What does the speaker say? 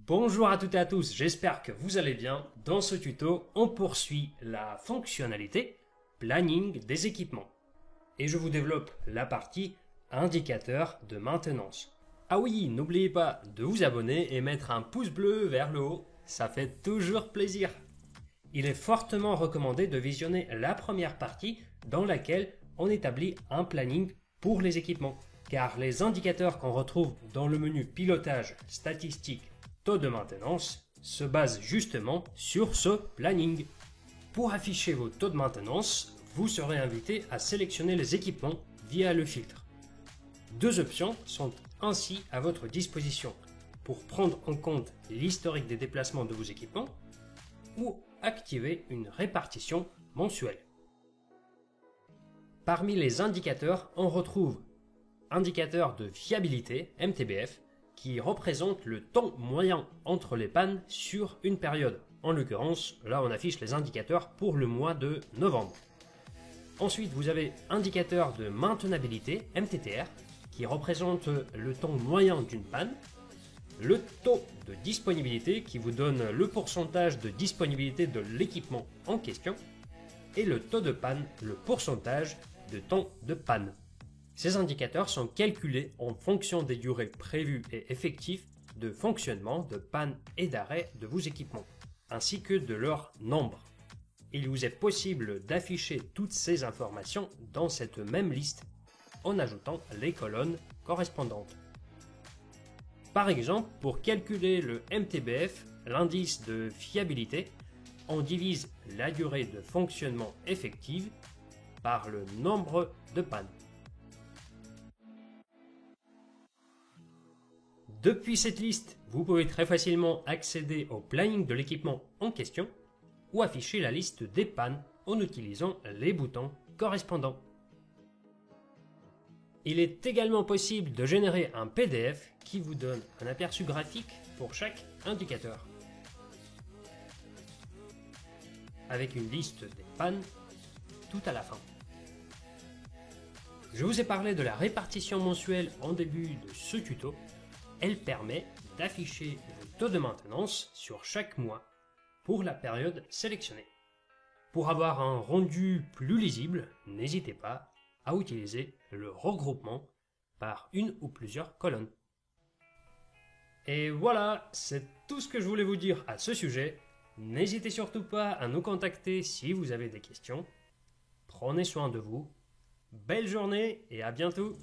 Bonjour à toutes et à tous, j'espère que vous allez bien. Dans ce tuto, on poursuit la fonctionnalité planning des équipements. Et je vous développe la partie indicateur de maintenance. Ah oui, n'oubliez pas de vous abonner et mettre un pouce bleu vers le haut, ça fait toujours plaisir. Il est fortement recommandé de visionner la première partie dans laquelle on établit un planning pour les équipements. Car les indicateurs qu'on retrouve dans le menu pilotage, statistiques, taux de maintenance se basent justement sur ce planning. Pour afficher vos taux de maintenance, vous serez invité à sélectionner les équipements via le filtre. Deux options sont ainsi à votre disposition pour prendre en compte l'historique des déplacements de vos équipements ou activer une répartition mensuelle. Parmi les indicateurs, on retrouve indicateur de fiabilité, MTBF, qui représente le temps moyen entre les pannes sur une période. En l'occurrence, là on affiche les indicateurs pour le mois de novembre. Ensuite, vous avez indicateur de maintenabilité, MTTR, qui représente le temps moyen d'une panne. Le taux de disponibilité, qui vous donne le pourcentage de disponibilité de l'équipement en question. Et le taux de panne, le pourcentage de temps de panne. Ces indicateurs sont calculés en fonction des durées prévues et effectives de fonctionnement, de panne et d'arrêt de vos équipements, ainsi que de leur nombre. Il vous est possible d'afficher toutes ces informations dans cette même liste en ajoutant les colonnes correspondantes. Par exemple, pour calculer le MTBF, l'indice de fiabilité, on divise la durée de fonctionnement effective par le nombre de pannes. Depuis cette liste, vous pouvez très facilement accéder au planning de l'équipement en question ou afficher la liste des pannes en utilisant les boutons correspondants. Il est également possible de générer un PDF qui vous donne un aperçu graphique pour chaque indicateur, avec une liste des pannes tout à la fin. Je vous ai parlé de la répartition mensuelle en début de ce tuto. Elle permet d'afficher le taux de maintenance sur chaque mois pour la période sélectionnée. Pour avoir un rendu plus lisible, n'hésitez pas à utiliser le regroupement par une ou plusieurs colonnes. Et voilà, c'est tout ce que je voulais vous dire à ce sujet. N'hésitez surtout pas à nous contacter si vous avez des questions. Prenez soin de vous. Belle journée et à bientôt!